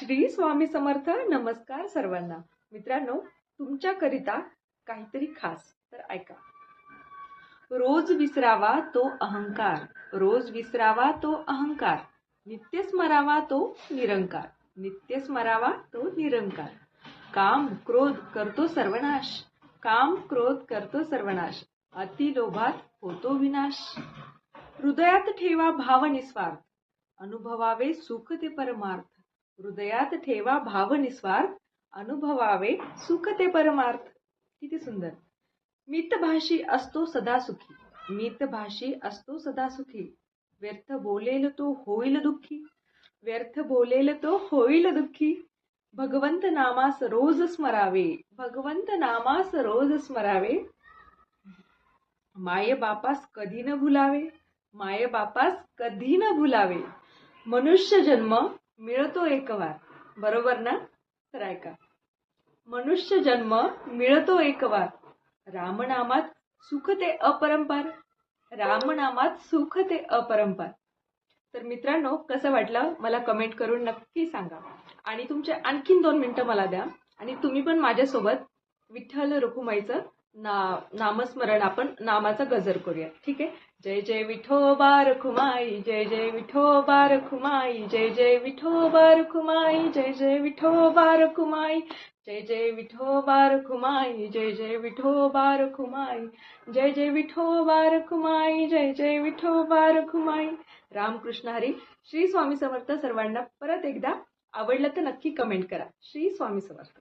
श्री स्वामी समर्थ. नमस्कार सर्वांना. मित्रांनो, तुमच्याकरिता काहीतरी खास, तर ऐका. रोज विसरावा तो अहंकार, रोज विसरावा तो अहंकार, नित्य स्मरावा तो निरंकार, नित्य स्मरावा तो निरंकार. काम क्रोध करतो सर्वनाश, काम क्रोध करतो सर्वनाश, अति लोभात होतो विनाश. हृदयात ठेवा भाव निस्वार्थ, अनुभवावे सुख ते परमार्थ. हृदयात ठेवा भाव निस्वार्थ, अनुभवावे सुख ते परमार्थ. किती सुंदर. मितभाषी असतो सदा सुखी, मितभाषी असतो सदा सुखी, व्यर्थ बोलेल तो होईल दुःखी, व्यर्थ बोलेल तो होईल दुःखी. भगवंत नामास रोज स्मरावे, भगवंत नामास रोज स्मरावे, माय बापास कधी न भुलावे, माय बापास कधी न भुलावे. मनुष्य जन्म मिळतो एक वार. बरोबर ना? तर ऐका. मनुष्य जन्म मिळतो एक वार, रामनामात सुख ते अपरंपार, रामनामात सुख ते अपरंपार. तर मित्रांनो, कसं वाटलं मला कमेंट करून नक्की सांगा. आणि तुमचे आणखीन 2 मिनिटं मला द्या आणि तुम्ही पण माझ्यासोबत विठ्ठल रखुमाईचं नामस्मरण, आपण नामाचा गजर करूया. ठीक आहे. जय जय विठोबा रखुमाई, जय जय विठोबा रखुमाई, जय जय विठोबा रखुमाई, जय जय विठोबा रखुमाई, जय जय विठोबा रखुमाई, जय जय विठोबा रखुमाई, जय जय विठोबा रखुमाई, जय जय विठोबा रखुमाई. रामकृष्ण हरी. श्री स्वामी समर्थ सर्वांना. परत एकदा आवडलं तर नक्की कमेंट करा. श्री स्वामी समर्थ.